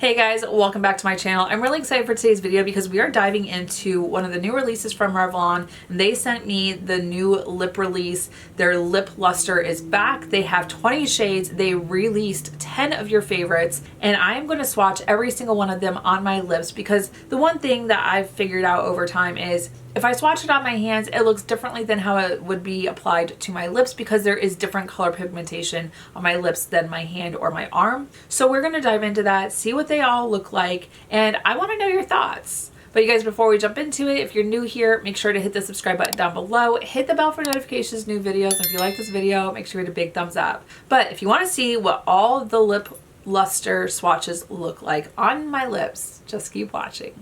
Hey guys, welcome back to my channel. I'm really excited for today's video because we are diving into one of the new releases from Revlon. They sent me the new lip release. Their lip luster is back. They have 20 shades. They released 10 of your favorites, and I am going to swatch every single one of them on my lips because the one thing that I've figured out over time is if I swatch it on my hands, it looks differently than how it would be applied to my lips because there is different color pigmentation on my lips than my hand or my arm. So we're going to dive into that, see what they all look like, and I want to know your thoughts. But you guys, before we jump into it, if you're new here, make sure to hit the subscribe button down below, hit the bell for notifications, new videos. If you like this video, make sure to hit a big thumbs up. But if you want to see what all the lip luster swatches look like on my lips, just keep watching.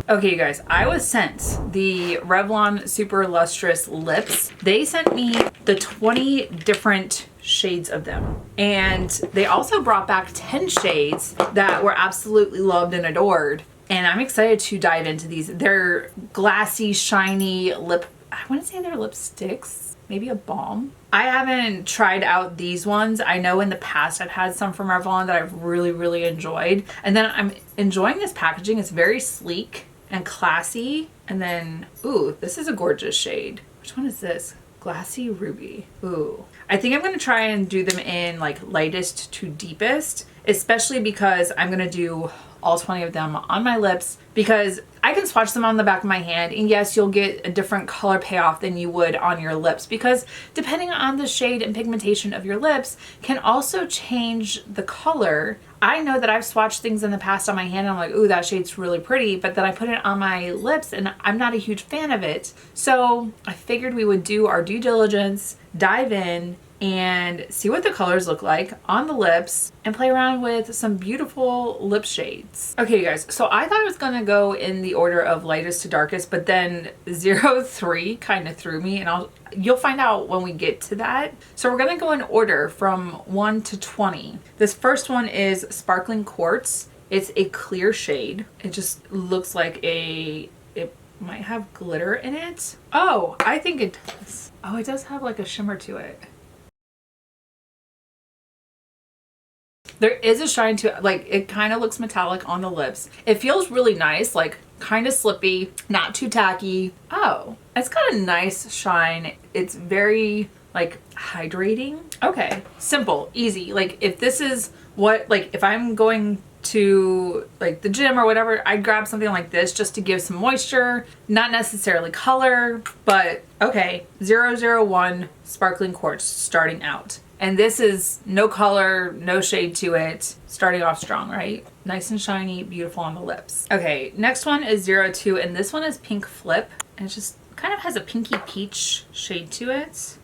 Okay, you guys, I was sent the Revlon Super Lustrous lips. They sent me the 20 different shades of them. And they also brought back 10 shades that were absolutely loved and adored. And I'm excited to dive into these. They're glassy, shiny lip, I want to say they're lipsticks, maybe a balm. I haven't tried out these ones. I know in the past I've had some from Revlon that I've really enjoyed. And then I'm enjoying this packaging. It's very sleek and classy. And then, ooh, this is a gorgeous shade. Which one is this? Glassy Ruby. Ooh. I think I'm going to try and do them in like lightest to deepest, especially because I'm going to do all 20 of them on my lips because I can swatch them on the back of my hand, and yes, you'll get a different color payoff than you would on your lips because depending on the shade and pigmentation of your lips can also change the color. I know that I've swatched things in the past on my hand and I'm like, ooh, that shade's really pretty, but then I put it on my lips and I'm not a huge fan of it. So I figured we would do our due diligence, dive in, and see what the colors look like on the lips and play around with some beautiful lip shades. Okay, you guys, so I thought I was gonna go in the order of lightest to darkest, but then 03 kind of threw me, and you'll find out when we get to that. So we're gonna go in order from 1 to 20. This first one is Sparkling Quartz. It's a clear shade. It just looks like it might have glitter in it. Oh, I think it does. Oh, it does have like a shimmer to it. There is a shine to it, like it kind of looks metallic on the lips. It feels really nice, like kind of slippy, not too tacky. Oh, it's got a nice shine. It's very like hydrating. Okay, simple, easy. Like if this is what, like if I'm going to like the gym or whatever, I'd grab something like this just to give some moisture, not necessarily color, but okay. 001 Sparkling Quartz starting out. And this is no color, no shade to it. Starting off strong, right? Nice and shiny, beautiful on the lips. Okay, next one is 02, and this one is Pink Flip. And it just kind of has a pinky peach shade to it.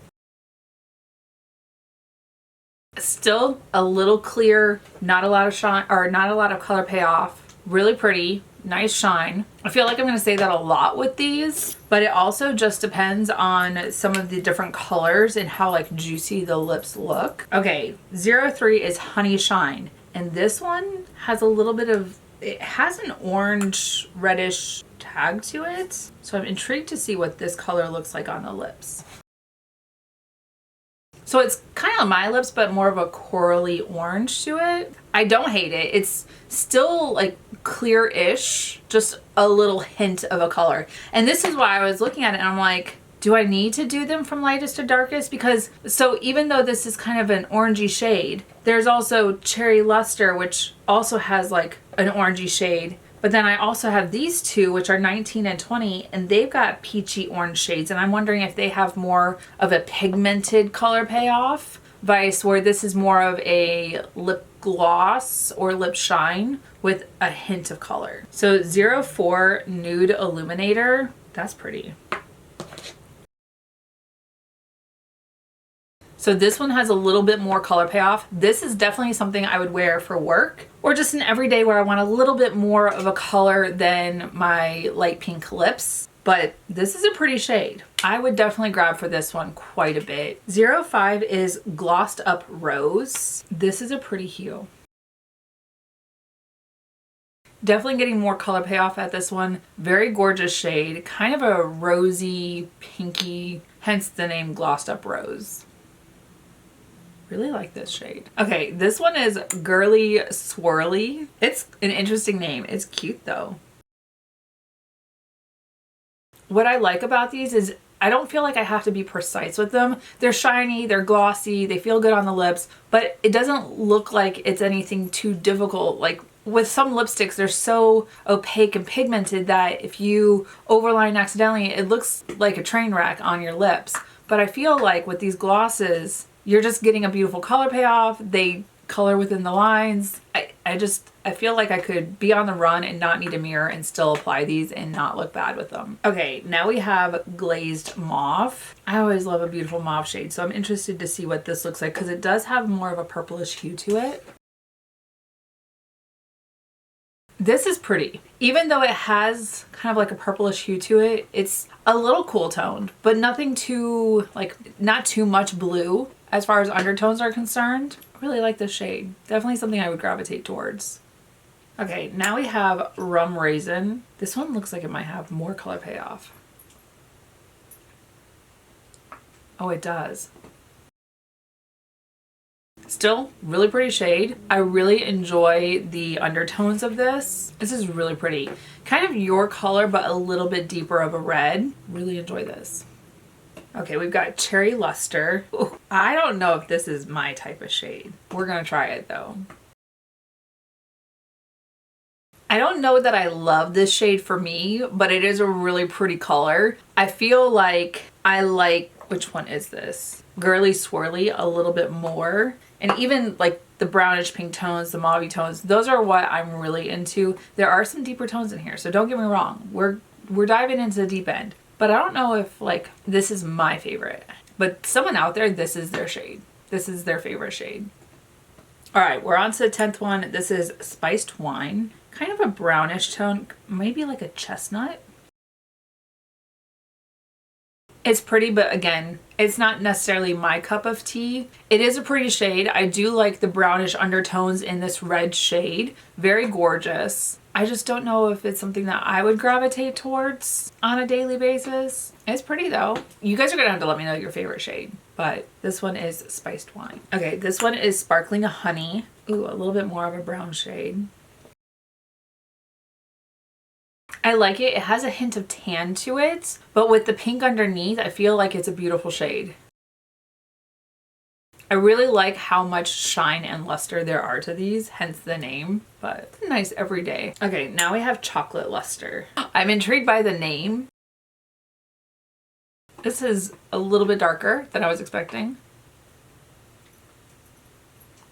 Still a little clear, not a lot of shine, or not a lot of color payoff. Really pretty. Nice shine. I feel like I'm going to say that a lot with these, but it also just depends on some of the different colors and how like juicy the lips look. Okay, 03 is Honey Shine, and this one has a little bit of, it has an orange reddish tag to it. So I'm intrigued to see what this color looks like on the lips. So it's kind of my lips, but more of a corally orange to it. I don't hate it. It's still like clear-ish, just a little hint of a color. And this is why I was looking at it and I'm like, do I need to do them from lightest to darkest? Because so even though this is kind of an orangey shade, there's also Cherry Luster, which also has like an orangey shade. But then I also have these two, which are 19 and 20, and they've got peachy orange shades. And I'm wondering if they have more of a pigmented color payoff, vice where this is more of a lip gloss or lip shine with a hint of color. So 04 Nude Illuminator, that's pretty. So this one has a little bit more color payoff. This is definitely something I would wear for work or just an everyday where I want a little bit more of a color than my light pink lips. But this is a pretty shade. I would definitely grab for this one quite a bit. 05 is Glossed Up Rose. This is a pretty hue. Definitely getting more color payoff at this one. Very gorgeous shade, kind of a rosy, pinky, hence the name Glossed Up Rose. Really like this shade. Okay, this one is Girly Swirly. It's an interesting name. It's cute though. What I like about these is I don't feel like I have to be precise with them. They're shiny, they're glossy, they feel good on the lips, but it doesn't look like it's anything too difficult. Like with some lipsticks, they're so opaque and pigmented that if you overline accidentally, it looks like a train wreck on your lips. But I feel like with these glosses, you're just getting a beautiful color payoff. They color within the lines. I feel like I could be on the run and not need a mirror and still apply these and not look bad with them. Okay, now we have Glazed Mauve. I always love a beautiful mauve shade, so I'm interested to see what this looks like because it does have more of a purplish hue to it. This is pretty. Even though it has kind of like a purplish hue to it, it's a little cool toned, but nothing too, like, not too much blue as far as undertones are concerned. I really like this shade. Definitely something I would gravitate towards. Okay, now we have Rum Raisin. This one looks like it might have more color payoff. Oh, it does. Still, really pretty shade. I really enjoy the undertones of this. This is really pretty. Kind of your color, but a little bit deeper of a red. Really enjoy this. Okay, we've got Cherry Luster. Ooh, I don't know if this is my type of shade. We're gonna try it though. I don't know that I love this shade for me, but it is a really pretty color. I feel like I like, which one is this? Girly Swirly a little bit more. And even like the brownish pink tones, the mauve tones, those are what I'm really into. There are some deeper tones in here, so don't get me wrong. We're diving into the deep end. But I don't know if like this is my favorite. But someone out there, this is their shade. This is their favorite shade. All right, we're on to the 10th one. This is Spiced Wine. Kind of a brownish tone, maybe like a chestnut. It's pretty, but again, it's not necessarily my cup of tea. It is a pretty shade. I do like the brownish undertones in this red shade. Very gorgeous. I just don't know if it's something that I would gravitate towards on a daily basis. It's pretty though. You guys are gonna have to let me know your favorite shade, but this one is Spiced Wine. Okay, this one is Sparkling Honey. Ooh, a little bit more of a brown shade. I like it. It has a hint of tan to it, but with the pink underneath, I feel like it's a beautiful shade. I really like how much shine and luster there are to these, hence the name, but it's nice every day. Okay, now we have Chocolate Luster. I'm intrigued by the name. This is a little bit darker than I was expecting,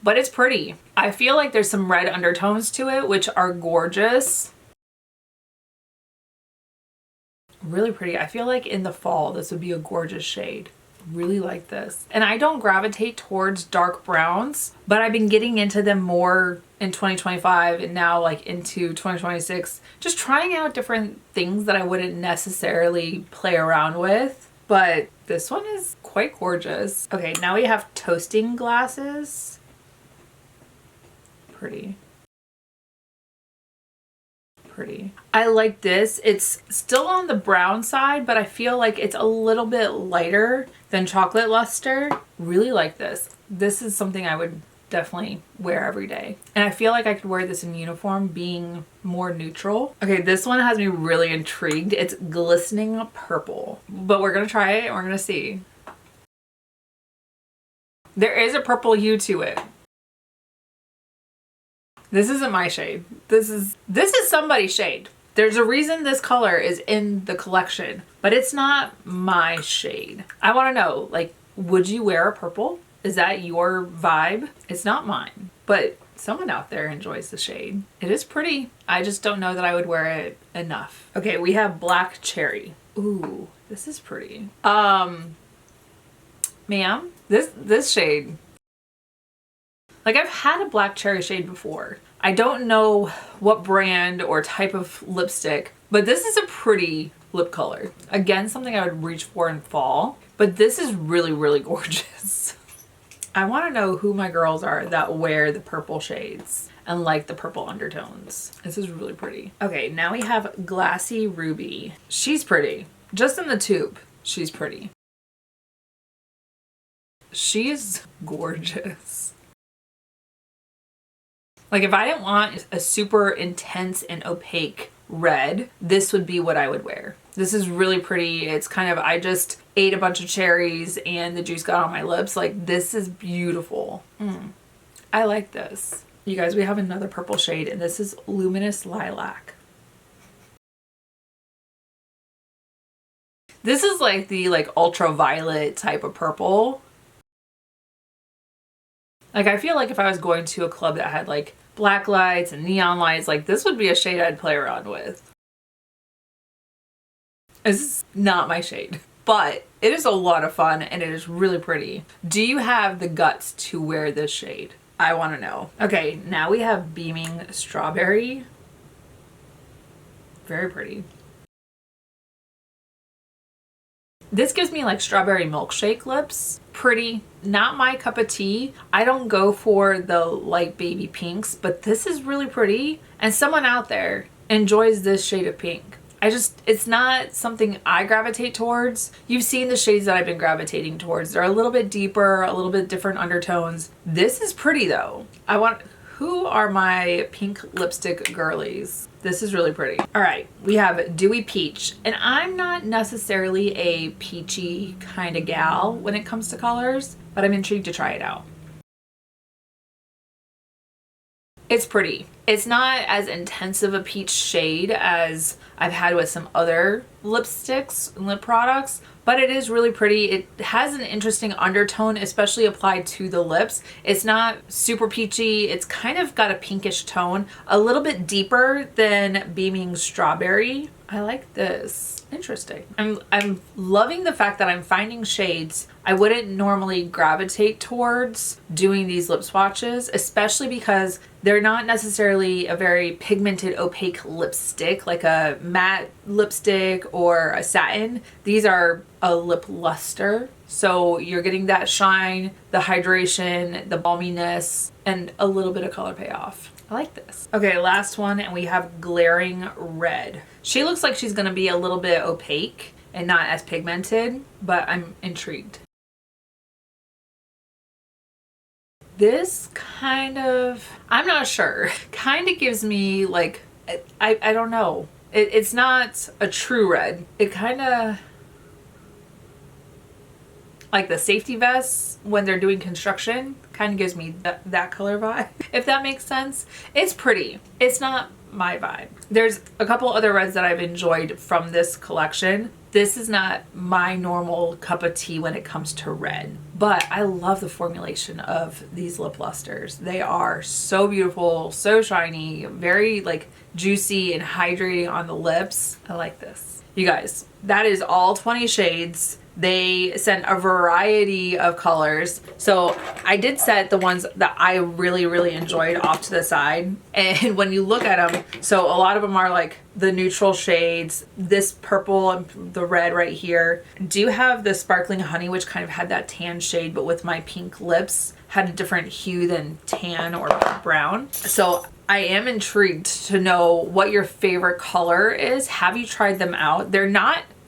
but it's pretty. I feel like there's some red undertones to it, which are gorgeous. Really pretty. I feel like in the fall this would be a gorgeous shade. Really like this. And I don't gravitate towards dark browns, but I've been getting into them more in 2025 and now like into 2026, just trying out different things that I wouldn't necessarily play around with, but this one is quite gorgeous. Okay, now we have Toasting Glasses. Pretty. Pretty. I like this. It's still on the brown side, but I feel like it's a little bit lighter than Chocolate Luster. Really like this. This is something I would definitely wear every day. And I feel like I could wear this in uniform being more neutral. Okay, this one has me really intrigued. It's Glistening Purple, but we're gonna try it and we're gonna see. There is a purple hue to it. This isn't my shade. This is somebody's shade. There's a reason this color is in the collection, but it's not my shade. I want to know, like, would you wear a purple? Is that your vibe? It's not mine, but someone out there enjoys the shade. It is pretty. I just don't know that I would wear it enough. Okay, we have Black Cherry. Ooh, this is pretty. Ma'am, this shade. Like, I've had a Black Cherry shade before. I don't know what brand or type of lipstick, but this is a pretty lip color. Again, something I would reach for in fall, but this is really, really gorgeous. I want to know who my girls are that wear the purple shades and like the purple undertones. This is really pretty. Okay, now we have Glassy Ruby. She's pretty. Just in the tube, she's pretty. She's gorgeous. Like if I didn't want a super intense and opaque red, this would be what I would wear. This is really pretty. It's kind of, I just ate a bunch of cherries and the juice got on my lips. Like this is beautiful. I like this. You guys, we have another purple shade and this is Luminous Lilac. This is like the ultraviolet type of purple. Like I feel like if I was going to a club that had like black lights and neon lights, like this would be a shade I'd play around with. This is not my shade, but it is a lot of fun and it is really pretty. Do you have the guts to wear this shade? I want to know. Okay, now we have Beaming Strawberry. Very pretty. This gives me like strawberry milkshake lips. Pretty. Not my cup of tea. I don't go for the light baby pinks, but this is really pretty. And someone out there enjoys this shade of pink. It's not something I gravitate towards. You've seen the shades that I've been gravitating towards. They're a little bit deeper, a little bit different undertones. This is pretty though. Who are my pink lipstick girlies? This is really pretty. All right, we have Dewy Peach. And I'm not necessarily a peachy kind of gal when it comes to colors, but I'm intrigued to try it out. It's pretty. It's not as intense of a peach shade as I've had with some other lipsticks and lip products, but it is really pretty. It has an interesting undertone, especially applied to the lips. It's not super peachy. It's kind of got a pinkish tone, a little bit deeper than Beaming Strawberry. I like this. Interesting. I'm loving the fact that I'm finding shades I wouldn't normally gravitate towards doing these lip swatches, especially because they're not necessarily a very pigmented opaque lipstick like a matte lipstick or a satin. These are a lip luster, so you're getting that shine, the hydration, the balminess, and a little bit of color payoff. I like this. Okay, last one, and we have Glaring Red. She looks like she's gonna be a little bit opaque and not as pigmented, but I'm intrigued. This kind of, I'm not sure, kind of gives me like, I don't know. It's not a true red. It kind of, like the safety vests when they're doing construction, kind of gives me that color vibe, if that makes sense. It's pretty. It's not my vibe. There's a couple other reds that I've enjoyed from this collection. This is not my normal cup of tea when it comes to red, but I love the formulation of these lip lusters. They are so beautiful, so shiny, very like juicy and hydrating on the lips. I like this. You guys, that is all 20 shades. They sent a variety of colors. So I did set the ones that I really, really enjoyed off to the side. And when you look at them, so a lot of them are like the neutral shades, this purple and the red right here. Do have the Sparkling Honey, which kind of had that tan shade, but with my pink lips had a different hue than tan or brown. So I am intrigued to know what your favorite color is. Have you tried them out?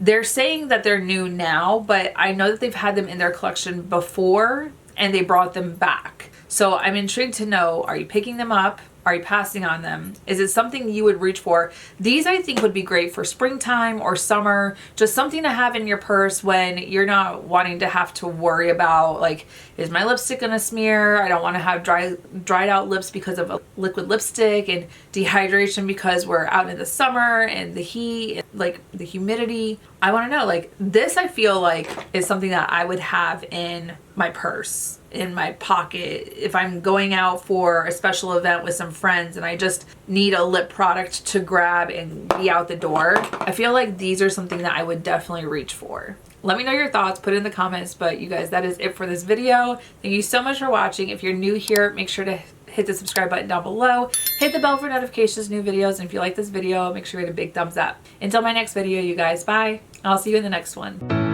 They're saying that they're new now, but I know that they've had them in their collection before and they brought them back. So I'm intrigued to know, are you picking them up? Are you passing on them? Is it something you would reach for? These I think would be great for springtime or summer, just something to have in your purse when you're not wanting to have to worry about like, is my lipstick gonna smear? I don't want to have dried out lips because of a liquid lipstick, and dehydration because we're out in the summer and the heat, like the humidity. I want to know, like this I feel like is something that I would have in my purse, in my pocket, if I'm going out for a special event with some friends and I just need a lip product to grab and be out the door. I feel like these are something that I would definitely reach for. Let me know your thoughts, put it in the comments, but you guys, that is it for this video. Thank you so much for watching. If you're new here, make sure to hit the subscribe button down below, hit the bell for notifications, new videos, and if you like this video, make sure you hit a big thumbs up. Until my next video, you guys, bye. I'll see you in the next one.